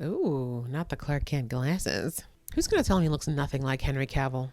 Ooh, not the Clark Kent glasses. Who's gonna tell me he looks nothing like Henry Cavill?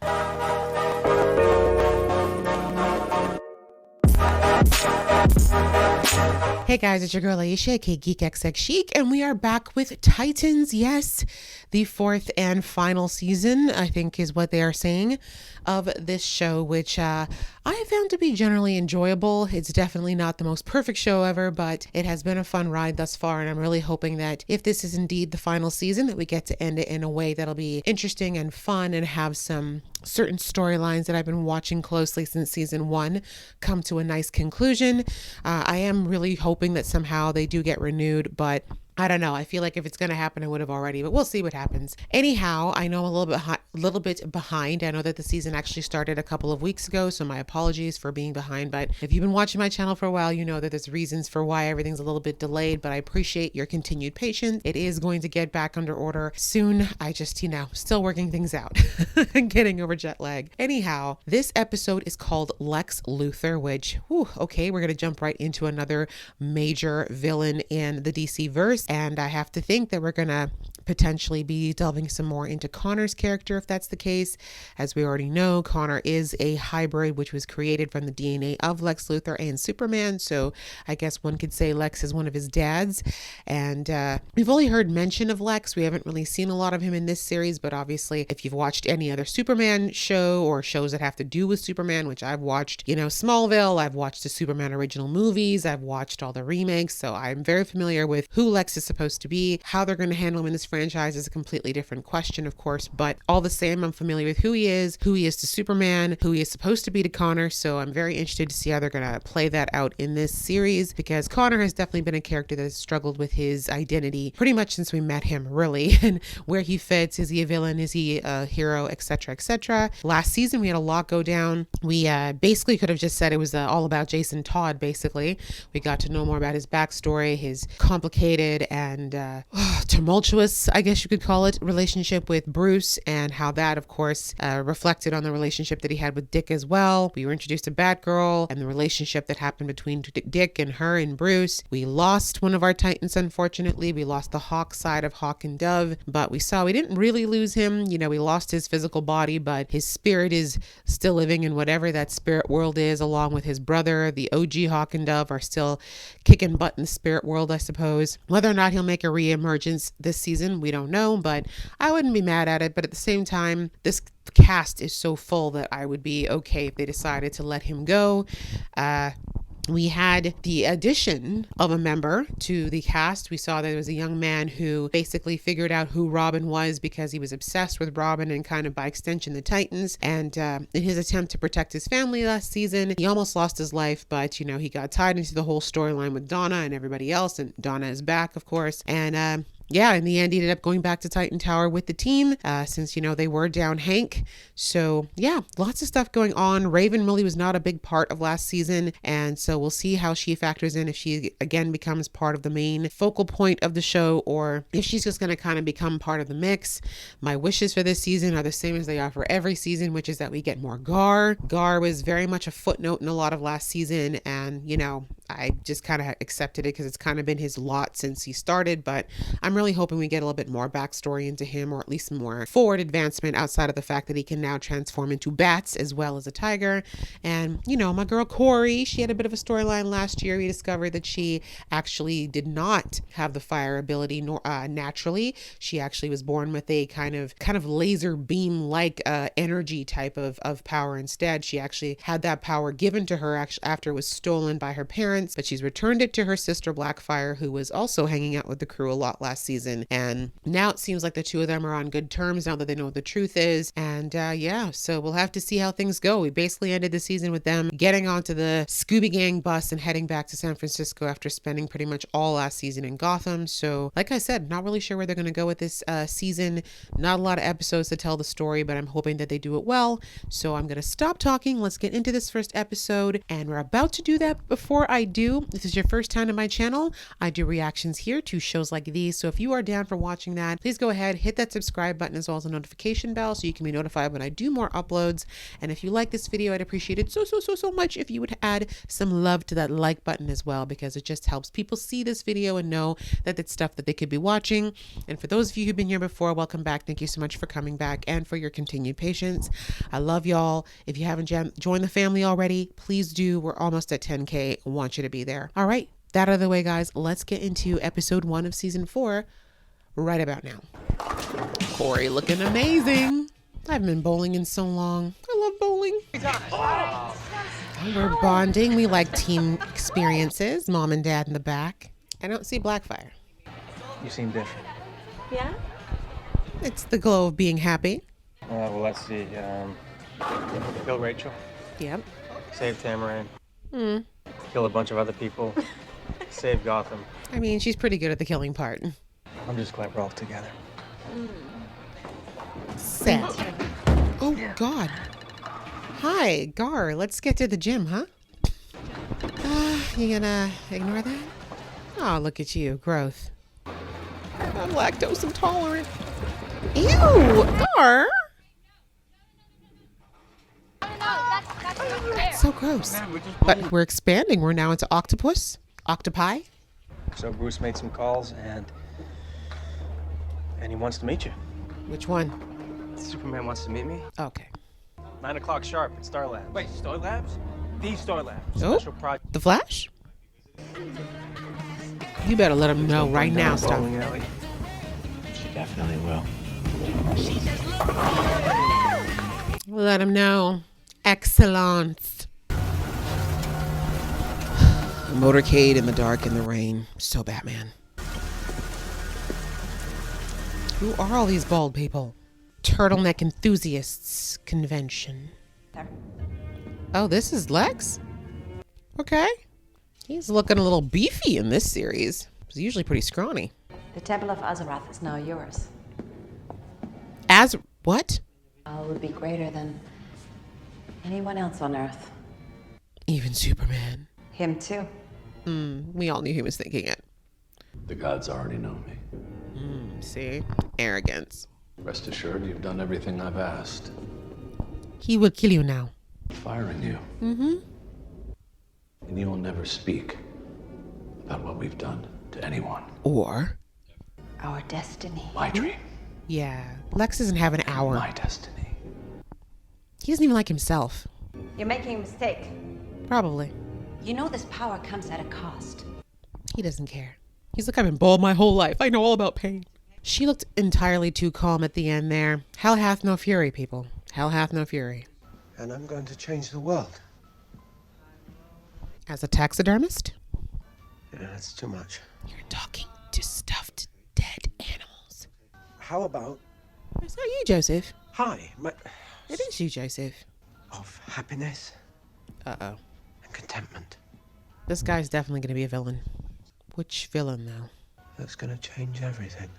Hey guys, it's your girl Aisha, aka Geek XX Chic, and we are back with Titans. Yes, the fourth and final season, I think is what they are saying, of this show, which I found to be generally enjoyable. It's definitely not the most perfect show ever, but it has been a fun ride thus far, and I'm really hoping that if this is indeed the final season, that we get to end it in a way that'll be interesting and fun and have some certain storylines that I've been watching closely since season one come to a nice conclusion. I am really hoping that somehow they do get renewed, but I don't know. I feel like if it's going to happen, I would have already, but we'll see what happens. Anyhow, I know I'm a little bit behind. I know that the season actually started a couple of weeks ago, so my apologies for being behind. But if you've been watching my channel for a while, you know that there's reasons for why everything's a little bit delayed, but I appreciate your continued patience. It is going to get back under order soon. I just, still working things out and getting over jet lag. Anyhow, this episode is called Lex Luthor, which, okay, we're going to jump right into another major villain in the DC verse. And I have to think that we're going to potentially be delving some more into Connor's character if that's the case. As we already know, Connor is a hybrid which was created from the DNA of Lex Luthor and Superman, so I guess one could say Lex is one of his dads. And we've only heard mention of Lex. We haven't really seen a lot of him in this series, but obviously if you've watched any other Superman show or shows that have to do with Superman, which I've watched, Smallville, I've watched the Superman original movies, I've watched all the remakes, so I'm very familiar with who Lex is supposed to be. How they're going to handle him in this franchise is a completely different question, of course, but all the same, I'm familiar with who he is to Superman, who he is supposed to be to Connor, so I'm very interested to see how they're going to play that out in this series, because Connor has definitely been a character that has struggled with his identity pretty much since we met him, really, and where he fits. Is he a villain? Is he a hero? Etc., etc. Last season, we had a lot go down. We basically could have just said it was all about Jason Todd, basically. We got to know more about his backstory, his complicated and tumultuous, I guess you could call it, relationship with Bruce, and how that, of course, reflected on the relationship that he had with Dick as well. We were introduced to Batgirl and the relationship that happened between Dick and her and Bruce. We lost one of our Titans, unfortunately. We lost the Hawk side of Hawk and Dove, but we didn't really lose him. We lost his physical body, but his spirit is still living in whatever that spirit world is, along with his brother. The OG Hawk and Dove are still kicking butt in the spirit world, I suppose. Whether or not he'll make a re-emergence this season, we don't know, but I wouldn't be mad at it. But at the same time, this cast is so full that I would be okay if they decided to let him go. We had the addition of a member to the cast. We saw that there was a young man who basically figured out who Robin was because he was obsessed with Robin and kind of by extension the Titans. And in his attempt to protect his family last season, he almost lost his life, but he got tied into the whole storyline with Donna and everybody else. And Donna is back, of course. And in the end, he ended up going back to Titan Tower with the team since, they were down Hank. So, lots of stuff going on. Raven really was not a big part of last season. And so we'll see how she factors in, if she, again, becomes part of the main focal point of the show, or if she's just going to kind of become part of the mix. My wishes for this season are the same as they are for every season, which is that we get more Gar. Gar was very much a footnote in a lot of last season. And, I just kind of accepted it because it's kind of been his lot since he started, but I'm really hoping we get a little bit more backstory into him, or at least more forward advancement outside of the fact that he can now transform into bats as well as a tiger. And, my girl Corey, she had a bit of a storyline last year. We discovered that she actually did not have the fire ability naturally. She actually was born with a kind of laser beam like energy type of power instead. She actually had that power given to her after it was stolen by her parents, but she's returned it to her sister Blackfire, who was also hanging out with the crew a lot last season. And now it seems like the two of them are on good terms now that they know what the truth is. And so we'll have to see how things go. We basically ended the season with them getting onto the Scooby Gang bus and heading back to San Francisco after spending pretty much all last season in Gotham. So like I said, not really sure where they're going to go with this season. Not a lot of episodes to tell the story, but I'm hoping that they do it well. So I'm going to stop talking. Let's get into this first episode. And we're about to do that. Before I do, if this is your first time to my channel, I do reactions here to shows like these. So if you are down for watching that, please go ahead, hit that subscribe button as well as a notification bell so you can be notified when I do more uploads. And if you like this video, I'd appreciate it so much if you would add some love to that like button as well, because it just helps people see this video and know that it's stuff that they could be watching. And for those of you who've been here before, welcome back. Thank you so much for coming back and for your continued patience. I love y'all. If you haven't joined the family already, please do. We're almost at 10K. I want you to be there. All right, that out of the way, guys. Let's get into episode 1 of season 4 right about now. Corey looking amazing. I haven't been bowling in so long. I love bowling. We're bonding. We like team experiences. Mom and dad in the back. I don't see Blackfire. You seem different. Yeah? It's the glow of being happy. Well, let's see. Kill Rachel. Yep. Save Tamaran. Kill a bunch of other people. Save Gotham. I mean, she's pretty good at the killing part. I'm just glad we're all together. Set. Oh, God. Hi, Gar. Let's get to the gym, huh? You gonna ignore that? Oh, look at you. Growth. I'm lactose intolerant. Ew, Gar. So gross. But we're expanding. We're now into octopus, octopi. So Bruce made some calls and he wants to meet you. Which one? Superman wants to meet me. Okay. 9 o'clock sharp at Star Labs. Wait, Star Labs? The Star Labs. Oh, Special project. the Flash? You better let him know right now, Stuff. She definitely will. Let him know. Excellence. A motorcade in the dark and the rain. So Batman. Who are all these bald people? Turtleneck enthusiasts convention. Oh, this is Lex? Okay. He's looking a little beefy in this series. He's usually pretty scrawny. The Temple of Azeroth is now yours. As what? All would be greater than anyone else on Earth. Even Superman. Him too. We all knew he was thinking it. The gods already know me. See? Arrogance. Rest assured, you've done everything I've asked. He will kill you now. Firing you. And you'll never speak about what we've done to anyone. Or, Our destiny. My dream. yeah, Lex doesn't have an hour. My destiny. He doesn't even like himself. You're making a mistake. Probably. You know this power comes at a cost. He doesn't care. He's like, I've been bald my whole life. I know all about pain. She looked entirely too calm at the end there. Hell hath no fury, people. Hell hath no fury. And I'm going to change the world. As a taxidermist? Yeah, that's too much. You're talking to stuffed dead animals. How about, Is that you, Joseph? hi, It is you, Joseph. of happiness Uh-oh. and contentment. This guy's definitely going to be a villain. Which villain, though? That's going to change everything.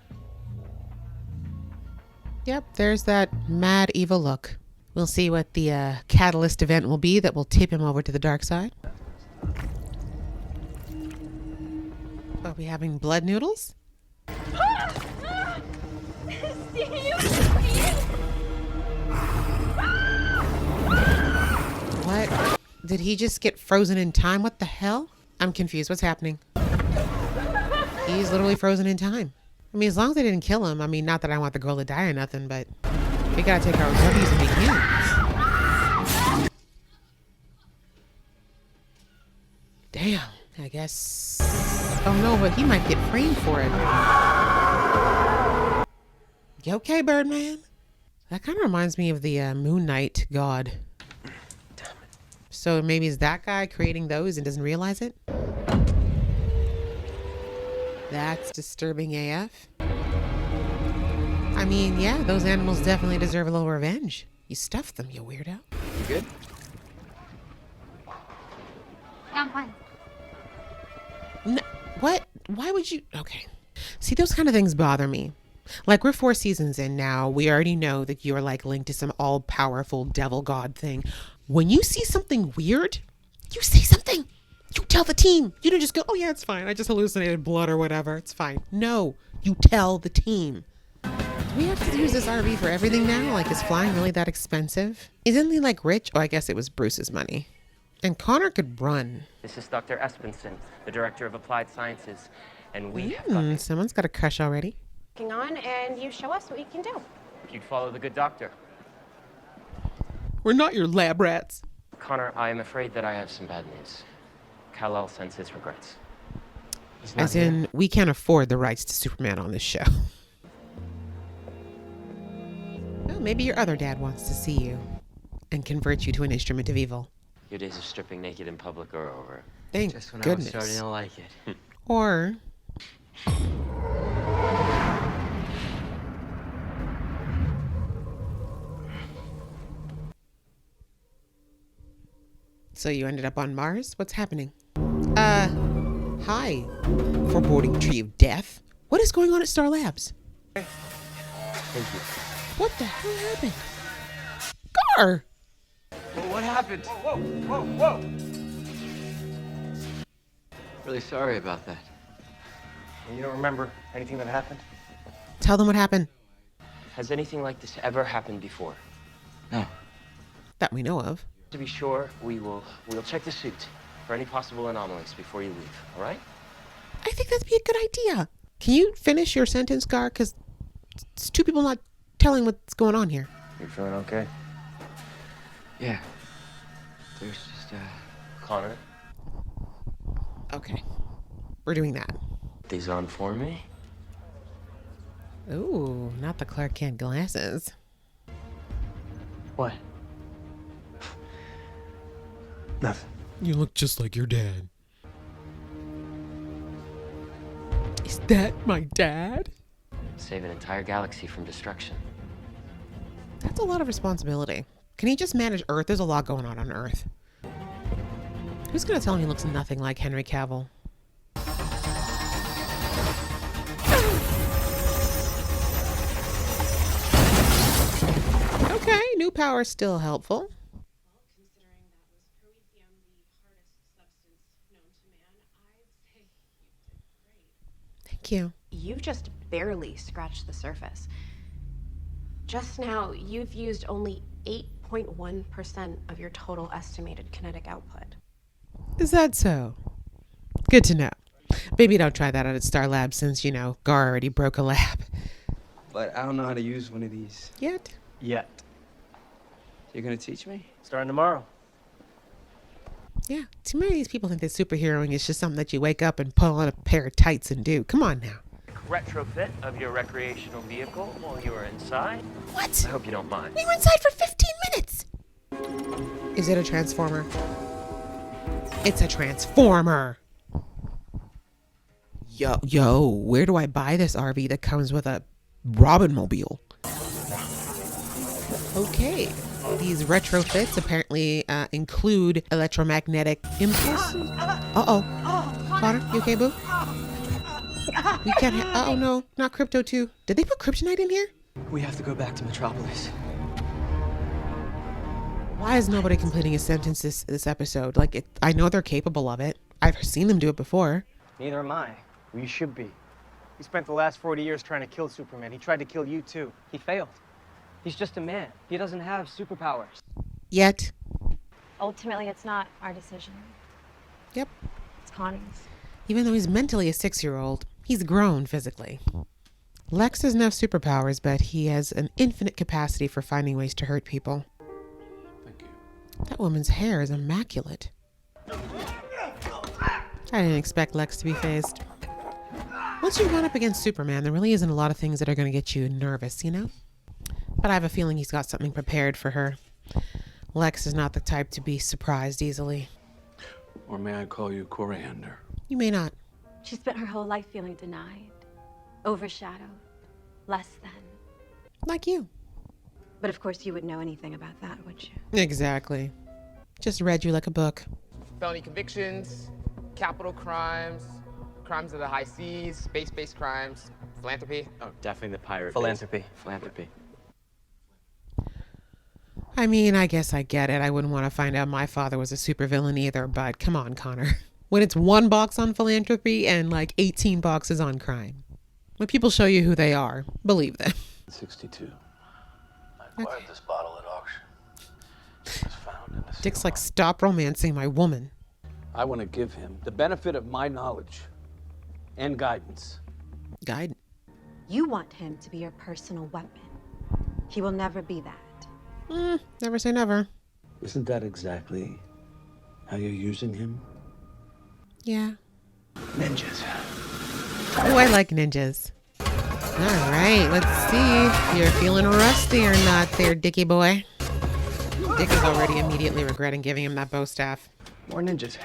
Yep, there's that mad evil look. We'll see what the catalyst event will be that will tip him over to the dark side. Are we having blood noodles? What? Did he just get frozen in time? What the hell? I'm confused. What's happening? He's literally frozen in time. I mean, as long as they didn't kill him. I mean, not that I want the girl to die or nothing, but we gotta take our liberties and be human. Damn, I guess. Oh no, but he might get framed for it. You okay, Birdman? That kind of reminds me of the Moon Knight god. Damn it. So maybe it's that guy creating those and doesn't realize it? That's disturbing AF. I mean, yeah, those animals definitely deserve a little revenge. You stuffed them, you weirdo. You good? Yeah, I'm fine. No, what? Why would you? Okay. See, those kind of things bother me. Like, we're 4 seasons in now. We already know that you're like linked to some all-powerful devil god thing. When you see something weird, you say something. You tell the team. You don't just go, oh yeah, it's fine. I just hallucinated blood or whatever. It's fine. No, you tell the team. Do we have to use this RV for everything now? Like, is flying really that expensive? Isn't he like rich? Oh, I guess it was Bruce's money. And Connor could run. This is Dr. Espenson, the Director of Applied Sciences, and we have got Someone's got a crush already. On, and you show us what you can do. You'd follow the good doctor. We're not your lab rats. Connor, I am afraid that I have some bad news. Kal-El sends his regrets. As in, we can't afford the rights to Superman on this show. Well, maybe your other dad wants to see you and convert you to an instrument of evil. Your days of stripping naked in public are over. Thank Just when goodness. I was starting to like it. Or... So you ended up on Mars? What's happening? Hi. Foreboding tree of death? What is going on at Star Labs? Thank you. What the hell happened? Gar! Well, what happened? Whoa, whoa, whoa, whoa! Really sorry about that. You don't remember anything that happened? Tell them what happened. Has anything like this ever happened before? No. That we know of. To be sure, we'll check the suit for any possible anomalies before you leave, all right? I think that'd be a good idea. Can you finish your sentence, Gar? Because it's two people not telling what's going on here. You feeling okay? Yeah. There's just, Connor, Okay. We're doing that. these on for me? Ooh, not the Clark Kent glasses. What? Nothing. You look just like your dad. Is that my dad? Save an entire galaxy from destruction. That's a lot of responsibility. Can he just manage Earth? There's a lot going on Earth. Who's gonna tell him he looks nothing like Henry Cavill? Okay, new power is still helpful. Considering that was Proethium, the hardest substance known to man, I'd say you did great. Thank you. You've just barely scratched the surface. Just now, you've used only 8.1% of your total estimated kinetic output. Is that so? Good to know. Maybe don't try that out at Star Labs since, you know, Gar already broke a lab. But I don't know how to use one of these. Yet? Yet. You're gonna teach me? Starting tomorrow. Yeah. Too many of these people think that superheroing is just something that you wake up and pull on a pair of tights and do. Come on now. Retrofit of your recreational vehicle while you are inside. What? I hope you don't mind. We were inside for 15 minutes. Is it a transformer? It's a transformer. Yo, where do I buy this RV that comes with a Robin mobile? Okay. These retrofits apparently include electromagnetic impulses. Uh-oh. Connor, you okay, boo? We can't oh no, not Crypto 2. Did they put Kryptonite in here? We have to go back to Metropolis. Why is nobody completing a sentence this episode? Like, I know they're capable of it. I've seen them do it before. Neither am I. Well, you should be. He spent the last 40 years trying to kill Superman. He tried to kill you, too. He failed. He's just a man. He doesn't have superpowers. Yet. Ultimately, it's not our decision. Yep. It's Connie's. Even though he's mentally a 6-year-old, he's grown physically. Lex doesn't have superpowers, but he has an infinite capacity for finding ways to hurt people. Thank you. That woman's hair is immaculate. I didn't expect Lex to be phased. Once you run up against Superman, there really isn't a lot of things that are going to get you nervous, you know? But I have a feeling he's got something prepared for her. Lex is not the type to be surprised easily. Or may I call you Coriander? You may not. She spent her whole life feeling denied, overshadowed, less than. Like you. But of course, you wouldn't know anything about that, would you? Exactly. Just read you like a book. Felony convictions, capital crimes, crimes of the high seas, space-based crimes, philanthropy. Oh, definitely the pirate. Philanthropy. Philanthropy. I mean, I guess I get it. I wouldn't want to find out my father was a supervillain either, but come on, Connor. when it's 1 box on philanthropy and like 18 boxes on crime. When people show you who they are, believe them. 62. I acquired this bottle at auction. It was found in the Dick's like, stop romancing my woman. I want to give him the benefit of my knowledge and guidance. Guide. You want him to be your personal weapon. He will never be that. Never say never. Isn't that exactly how you're using him? Yeah. Ninjas. Oh, I like ninjas. All right, let's see if you're feeling rusty or not there, Dickie boy. Dick is already immediately regretting giving him that bow staff. More ninjas.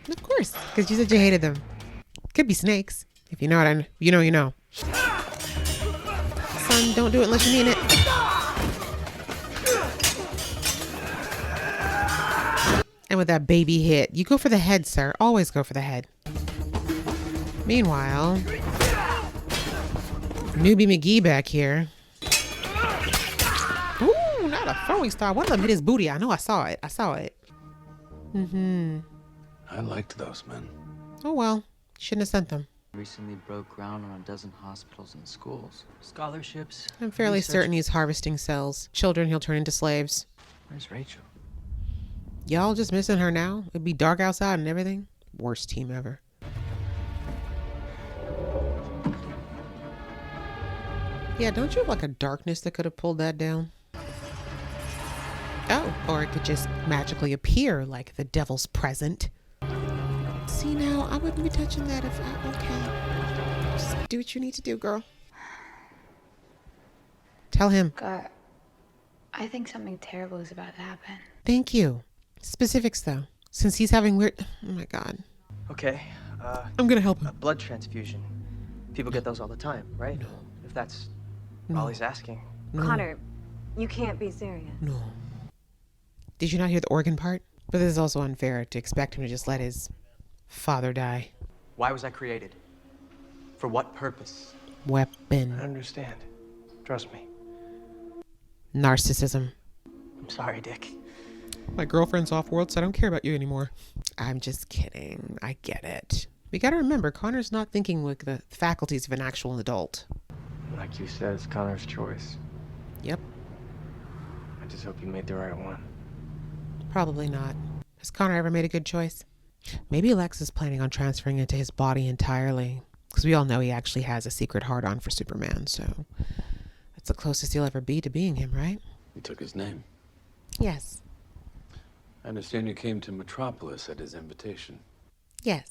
Of course, because you said you hated them. Could be snakes. If you know what you know. Son, don't do it unless you mean it. And with that baby hit, you go for the head, sir. Always go for the head. Meanwhile, Newbie McGee back here. Ooh, not a throwing star. One of them hit his booty. I know, I saw it. I liked those men. Oh, well. Shouldn't have sent them. Recently broke ground on a dozen hospitals and schools. Scholarships. I'm fairly research. certain he's harvesting cells. Children he'll turn into slaves. Where's Rachel? Y'all just missing her now? It'd be dark outside and everything. Worst team ever. Yeah, don't you have like a darkness that could have pulled that down? Oh, or it could just magically appear like the devil's present. See, now, I wouldn't be touching that if okay. Just do what you need to do, girl. Tell him. God, I think something terrible is about to happen. Thank you. Specifics, though. Since he's having weird... Oh, my God. Okay. I'm gonna help him. A blood transfusion. People get those all the time, right? No. If that's No. all he's asking. No. Connor, you can't be serious. No. Did you not hear the organ part? But this is also unfair to expect him to just let his father die. Why was I created? For what purpose? I Weapon. understand. Trust me. Narcissism. I'm sorry, Dick. My girlfriend's off-world, so I don't care about you anymore. I'm just kidding. I get it. We gotta remember, Connor's not thinking with the faculties of an actual adult. Like you said, it's Connor's choice. Yep. I just hope you made the right one. Probably not. Has Connor ever made a good choice? Maybe Lex is planning on transferring into his body entirely. Because we all know he actually has a secret heart-on for Superman, so... that's the closest he'll ever be to being him, right? He took his name. Yes. I understand you came to Metropolis at his invitation. Yes.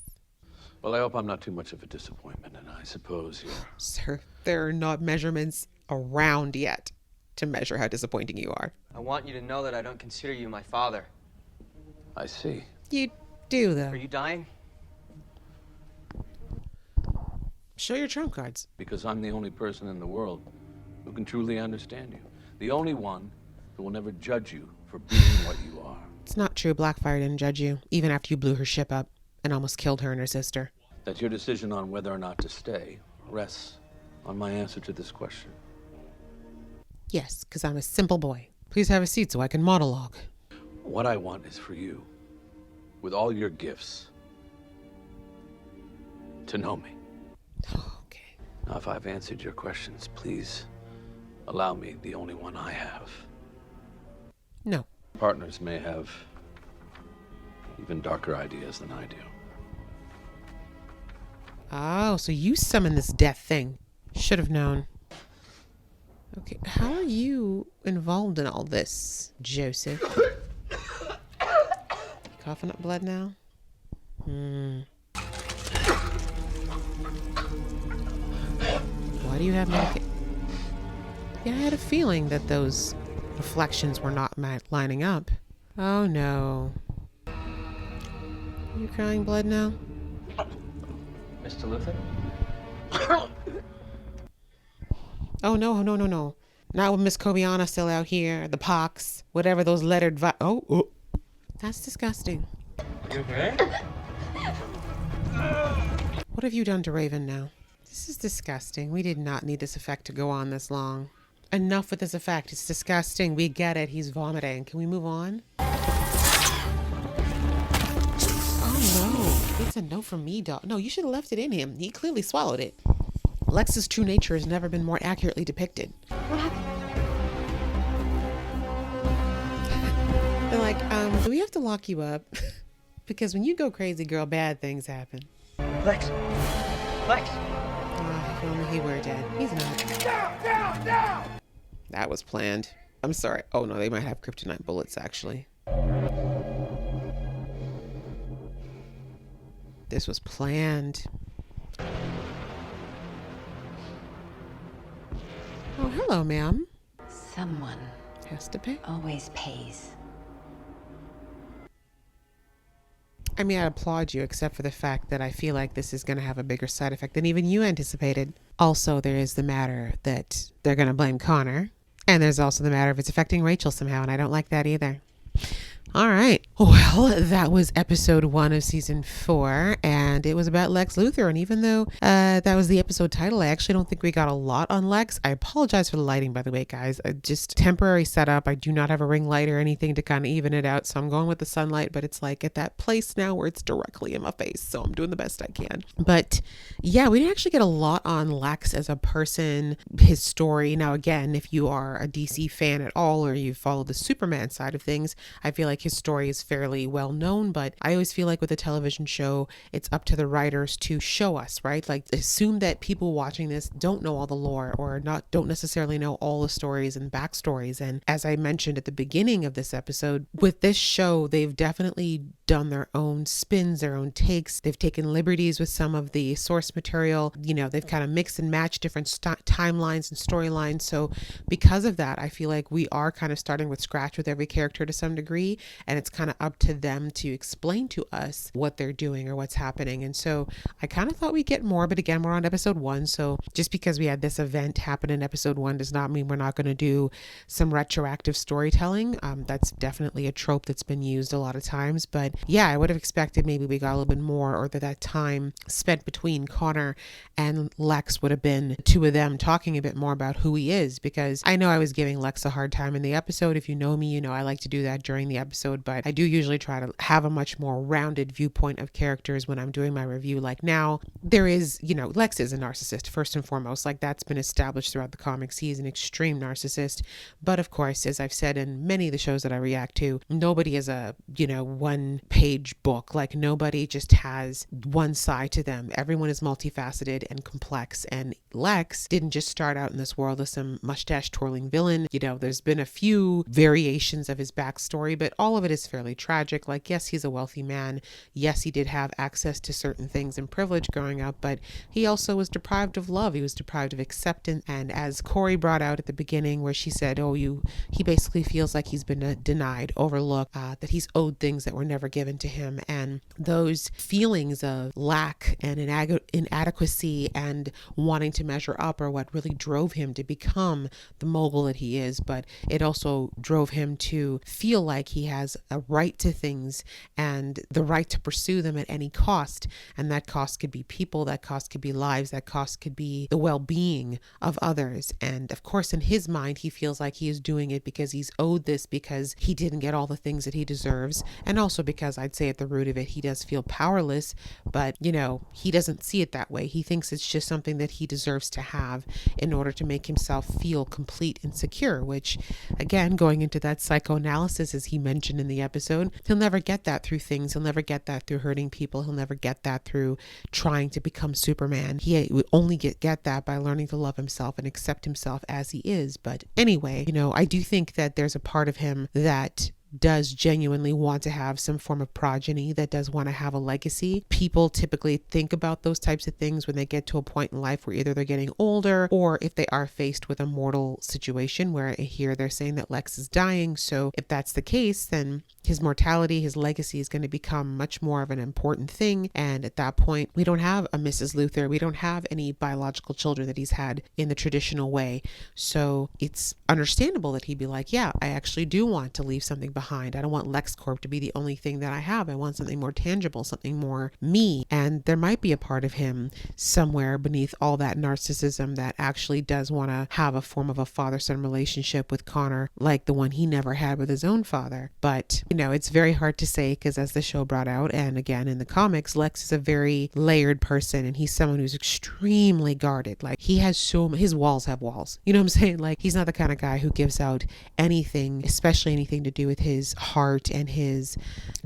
Well, I hope I'm not too much of a disappointment, and I suppose you're... Sir, there are not measurements around yet to measure how disappointing you are. I want you to know that I don't consider you my father. I see. You do, though. Are you dying? Show your trump cards. Because I'm the only person in the world who can truly understand you. The only one who will never judge you for being what you are. It's not true. Blackfire didn't judge you, even after you blew her ship up and almost killed her and her sister. That your decision on whether or not to stay rests on my answer to this question. Yes, because I'm a simple boy. Please have a seat so I can monologue. What I want is for you, with all your gifts, to know me. Okay. Now, if I've answered your questions, please allow me the only one I have. No. Partners may have even darker ideas than I do. Oh, so you summoned this death thing. Should have known. Okay, how are you involved in all this, Joseph? Coughing up blood now? Why do you have medication? Yeah, I had a feeling that those reflections were not lining up. Oh no. You crying blood now? Mr. Luthor? Oh, no. Not with Miss Kobiana still out here, the pox, whatever those lettered oh. That's disgusting. You okay? What have you done to Raven now? This is disgusting. We did not need this effect to go on this long. Enough with this effect. It's disgusting. We get it. He's vomiting. Can we move on? Oh, no. It's That's a no from me, dog. No, you should have left it in him. He clearly swallowed it. Lex's true nature has never been more accurately depicted. What happened? They're like, do we have to lock you up? Because when you go crazy, girl, bad things happen. Lex! Lex! If only he were dead. He's not. Down! That was planned. I'm sorry. Oh no, they might have kryptonite bullets actually. This was planned. Oh, hello, ma'am. Someone Has to pay. always pays. I mean, I applaud you, except for the fact that I feel like this is going to have a bigger side effect than even you anticipated. Also, there is the matter that they're going to blame Connor. And there's also the matter of it's affecting Rachel somehow, and I don't like that either. All right. Well, that was episode 1 of season 4, and it was about Lex Luthor. And even though that was the episode title, I actually don't think we got a lot on Lex. I apologize for the lighting, by the way, guys. Just temporary setup. I do not have a ring light or anything to kind of even it out, so I'm going with the sunlight, but it's like at that place now where it's directly in my face, so I'm doing the best I can. But yeah, we didn't actually get a lot on Lex as a person, his story. Now, again, if you are a DC fan at all, or you follow the Superman side of things, I feel like his story is fairly well known, but I always feel like with a television show, it's up to the writers to show us, right? Like, assume that people watching this don't know all the lore, or don't necessarily know all the stories and backstories. And as I mentioned at the beginning of this episode, with this show, they've definitely done their own spins, their own takes. They've taken liberties with some of the source material. You know, they've kind of mixed and matched different timelines and storylines. So because of that, I feel like we are kind of starting with scratch with every character to some degree, and it's kind of up to them to explain to us what they're doing or what's happening. And so I kind of thought we'd get more, but again, we're on episode 1. So just because we had this event happen in episode 1 does not mean we're not going to do some retroactive storytelling. That's definitely a trope that's been used a lot of times, but yeah, I would have expected maybe we got a little bit more, or that time spent between Connor and Lex would have been two of them talking a bit more about who he is, because I know I was giving Lex a hard time in the episode. If you know me, you know I like to do that during the episode, but I do usually try to have a much more rounded viewpoint of characters when I'm doing my review. Like now, there is, you know, Lex is a narcissist first and foremost. Like that's been established throughout the comics. He is an extreme narcissist, but of course, as I've said in many of the shows that I react to, nobody is a, you know, one-page book. Like nobody just has one side to them. Everyone is multifaceted and complex, and Lex didn't just start out in this world as some mustache twirling villain. You know, there's been a few variations of his backstory, but all of it is fairly tragic. Like, yes, he's a wealthy man. Yes, he did have access to certain things and privilege growing up, but he also was deprived of love. He was deprived of acceptance. And as Corey brought out at the beginning, where she said, he basically feels like he's been denied, overlooked, that he's owed things that were never given to him. And those feelings of lack and inadequacy and wanting to measure up are what really drove him to become the mogul that he is. But it also drove him to feel like he has a right to things and the right to pursue them at any cost. And that cost could be people, that cost could be lives, that cost could be the well-being of others. And of course, in his mind, he feels like he is doing it because he's owed this, because he didn't get all the things that he deserves. And also because I'd say at the root of it, he does feel powerless, but you know, he doesn't see it that way. He thinks it's just something that he deserves to have in order to make himself feel complete and secure, which again, going into that psychoanalysis, as he mentioned in the episode, he'll never get that through things. He'll never get that through hurting people. He'll never get that through trying to become Superman. He would only get that by learning to love himself and accept himself as he is. But anyway, you know, I do think that there's a part of him that does genuinely want to have some form of progeny, that does want to have a legacy. People typically think about those types of things when they get to a point in life where either they're getting older, or if they are faced with a mortal situation, where here they're saying that Lex is dying. So if that's the case, then his mortality, his legacy is going to become much more of an important thing. And at that point, we don't have a Mrs. Luthor. We don't have any biological children that he's had in the traditional way. So it's understandable that he'd be like, yeah, I actually do want to leave something behind behind. I don't want LexCorp to be the only thing that I have. I want something more tangible, something more me. And there might be a part of him somewhere beneath all that narcissism that actually does want to have a form of a father-son relationship with Connor, like the one he never had with his own father. But, you know, it's very hard to say because as the show brought out, and again in the comics, Lex is a very layered person and he's someone who's extremely guarded. Like he has his walls have walls. You know what I'm saying? Like he's not the kind of guy who gives out anything, especially anything to do with his heart and his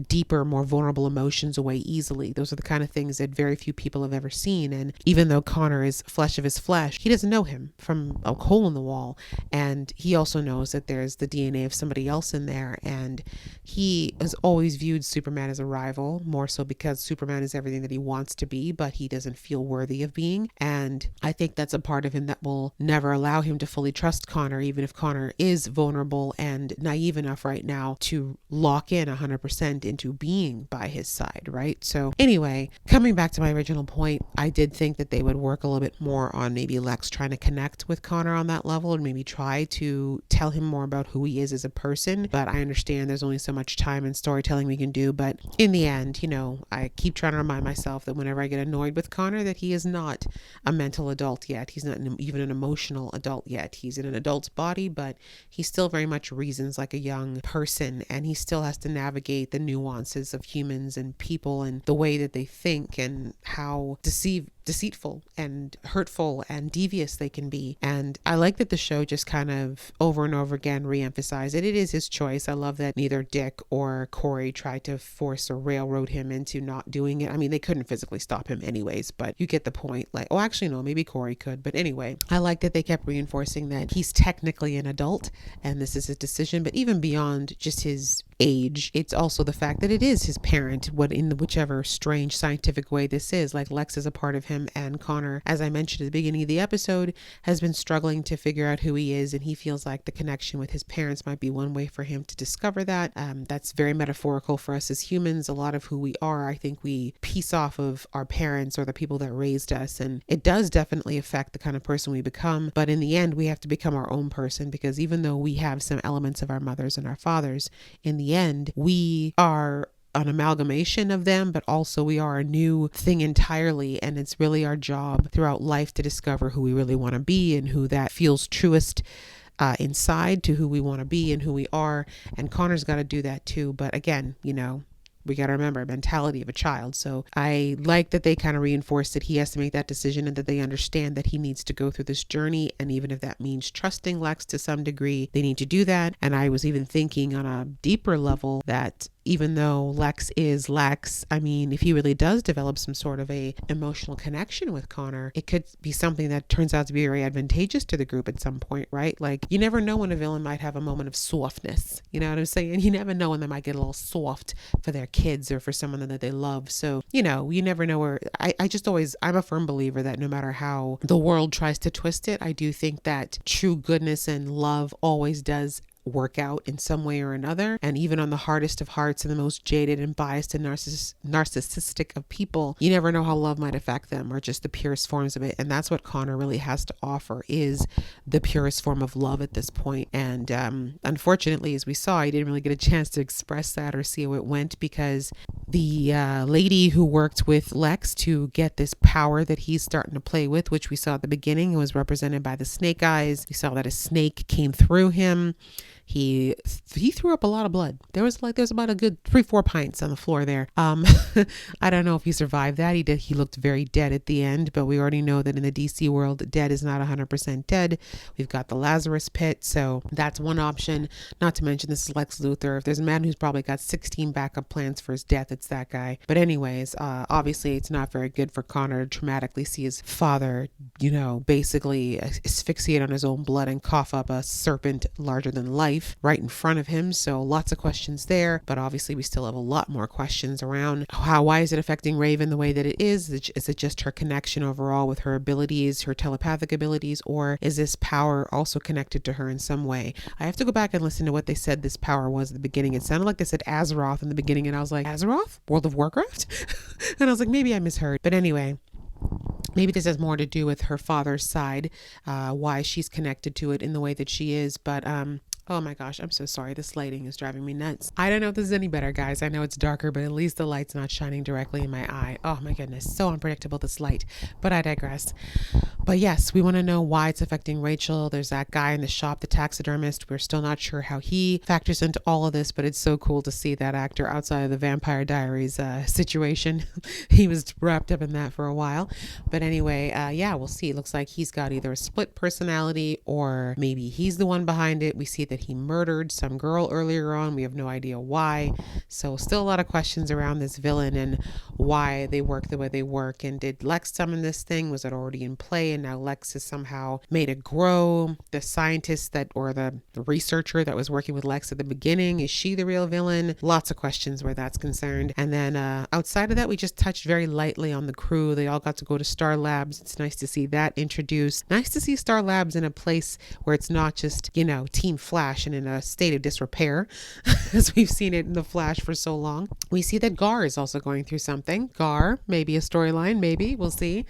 deeper, more vulnerable emotions away easily. Those are the kind of things that very few people have ever seen. And even though Connor is flesh of his flesh, he doesn't know him from a hole in the wall. And he also knows that there's the DNA of somebody else in there. And he has always viewed Superman as a rival, more so because Superman is everything that he wants to be, but he doesn't feel worthy of being. And I think that's a part of him that will never allow him to fully trust Connor, even if Connor is vulnerable and naive enough right now to lock in 100% into being by his side, right? So anyway, coming back to my original point, I did think that they would work a little bit more on maybe Lex trying to connect with Connor on that level and maybe try to tell him more about who he is as a person. But I understand there's only so much time and storytelling we can do. But in the end, you know, I keep trying to remind myself that whenever I get annoyed with Connor, that he is not a mental adult yet. He's not even an emotional adult yet. He's in an adult's body, but he still very much reasons like a young person, and he still has to navigate the nuances of humans and people and the way that they think and how deceitful and hurtful and devious they can be. And I like that the show just kind of over and over again re-emphasized it. It is his choice. I love that neither Dick or Corey tried to force or railroad him into not doing it. I mean, they couldn't physically stop him anyways, but you get the point. Like, oh, actually, no, maybe Corey could. But anyway, I like that they kept reinforcing that he's technically an adult and this is his decision. But even beyond just his age, it's also the fact that it is his parent, whichever strange scientific way this is. Like Lex is a part of him, and Connor, as I mentioned at the beginning of the episode, has been struggling to figure out who he is, and he feels like the connection with his parents might be one way for him to discover that. That's very metaphorical for us as humans. A lot of who we are, I think we piece off of our parents or the people that raised us, and it does definitely affect the kind of person we become. But in the end, we have to become our own person, because even though we have some elements of our mothers and our fathers, in the end, we are an amalgamation of them, but also we are a new thing entirely. And it's really our job throughout life to discover who we really want to be and who that feels truest inside to who we want to be and who we are. And Connor's got to do that too. But again, you know, we got to remember mentality of a child. So I like that they kind of reinforce that he has to make that decision and that they understand that he needs to go through this journey. And even if that means trusting Lex to some degree, they need to do that. And I was even thinking on a deeper level that even though Lex is Lex, I mean, if he really does develop some sort of a emotional connection with Connor, it could be something that turns out to be very advantageous to the group at some point, right? Like, you never know when a villain might have a moment of softness. You know what I'm saying? You never know when they might get a little soft for their kids or for someone that they love. So, you know, you never know where I'm a firm believer that no matter how the world tries to twist it, I do think that true goodness and love always does work out in some way or another. And even on the hardest of hearts and the most jaded and biased and narcissistic of people, you never know how love might affect them or just the purest forms of it. And that's what Connor really has to offer, is the purest form of love at this point. And unfortunately, as we saw, he didn't really get a chance to express that or see how it went, because the lady who worked with Lex to get this power that he's starting to play with, which we saw at the beginning, was represented by the snake eyes. We saw that a snake came through him. He threw up a lot of blood. There's about a good 3-4 pints on the floor there. I don't know if he survived that. He looked very dead at the end, but we already know that in the DC world, dead is not 100% dead. We've got the Lazarus pit, so that's one option. Not to mention, this is Lex Luthor. If there's a man who's probably got 16 backup plans for his death, it's that guy. But anyways, obviously it's not very good for Connor to traumatically see his father, you know, basically asphyxiate on his own blood and cough up a serpent larger than life right in front of him. So lots of questions there, but obviously we still have a lot more questions around why is it affecting Raven the way that it is? Is it just her connection overall with her abilities, her telepathic abilities, or is this power also connected to her in some way? I have to go back and listen to what they said this power was at the beginning. It sounded like they said Azeroth in the beginning, and I was like, Azeroth? World of Warcraft? And I was like, maybe I misheard. But anyway, maybe this has more to do with her father's side, why she's connected to it in the way that she is. But Oh my gosh, I'm so sorry. This lighting is driving me nuts. I don't know if this is any better, guys. I know it's darker, but at least the light's not shining directly in my eye. Oh my goodness, so unpredictable, this light. But I digress. But yes, we want to know why it's affecting Rachel. There's that guy in the shop, the taxidermist. We're still not sure how he factors into all of this, but it's so cool to see that actor outside of the Vampire Diaries situation. He was wrapped up in that for a while. But anyway, yeah, we'll see. It looks like he's got either a split personality or maybe he's the one behind it. We see that he murdered some girl earlier on. We have no idea why. So still a lot of questions around this villain and why they work the way they work. And did Lex summon this thing? Was it already in play? And now Lex has somehow made it grow. The scientist that, or the researcher that was working with Lex at the beginning, is she the real villain? Lots of questions where that's concerned. And then outside of that, we just touched very lightly on the crew. They all got to go to Star Labs. It's nice to see that introduced. Nice to see Star Labs in a place where it's not just, you know, Team Flash and in a state of disrepair as we've seen it in the Flash for so long. We see that Gar is also going through something. Gar, maybe a storyline, maybe, we'll see.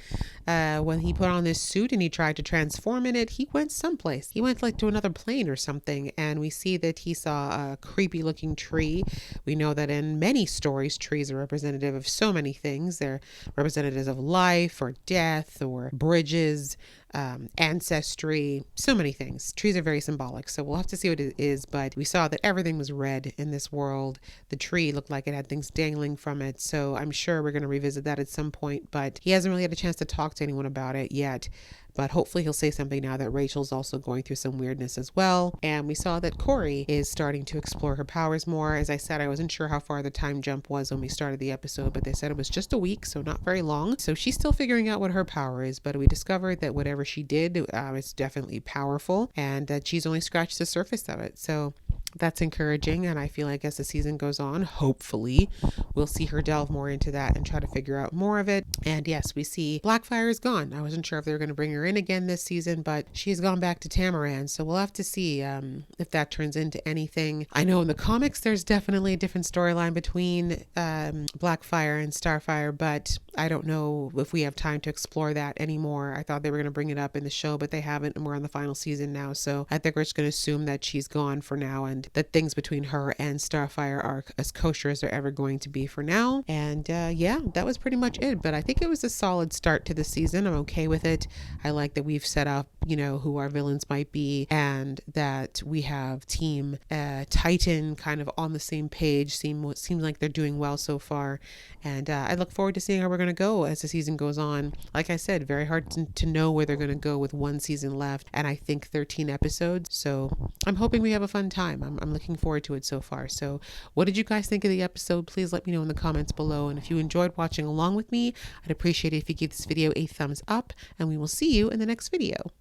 When he put on this suit and he tried to transform in it, he went someplace. He went like to another plane or something, and we see that he saw a creepy looking tree. We know that in many stories, trees are representative of so many things. They're representatives of life or death or bridges, ancestry, so many things. Trees are very symbolic, so we'll have to see what it is. But we saw that everything was red in this world. The tree looked like it had things dangling from it, so I'm sure we're going to revisit that at some point, but he hasn't really had a chance to talk to anyone about it yet. But hopefully he'll say something now that Rachel's also going through some weirdness as well. And we saw that Corey is starting to explore her powers more. As I said, I wasn't sure how far the time jump was when we started the episode, but they said it was just a week, so not very long. So she's still figuring out what her power is, but we discovered that whatever she did is definitely powerful, and that she's only scratched the surface of it. So that's encouraging, and I feel like as the season goes on, hopefully we'll see her delve more into that and try to figure out more of it. And yes, we see Blackfire is gone. I wasn't sure if they were going to bring her in again this season, but she's gone back to Tamaran, so we'll have to see if that turns into anything. I know in the comics there's definitely a different storyline between Blackfire and Starfire, but I don't know if we have time to explore that anymore. I thought they were going to bring it up in the show, but they haven't, and we're on the final season now, so I think we're just going to assume that she's gone for now and that things between her and Starfire are as kosher as they're ever going to be for now. And yeah, that was pretty much it, but I think it was a solid start to the season. I'm okay with it. I like that we've set up, you know, who our villains might be, and that we have Team Titan kind of on the same page. Seems like they're doing well so far, and I look forward to seeing how we're going to go as the season goes on. Like I said, very hard to know where they're going to go with one season left, and I think 13 episodes, so I'm hoping we have a fun time. I'm looking forward to it so far. So what did you guys think of the episode? Please let me know in the comments below, and if you enjoyed watching along with me, I'd appreciate it if you give this video a thumbs up, and we will see you in the next video.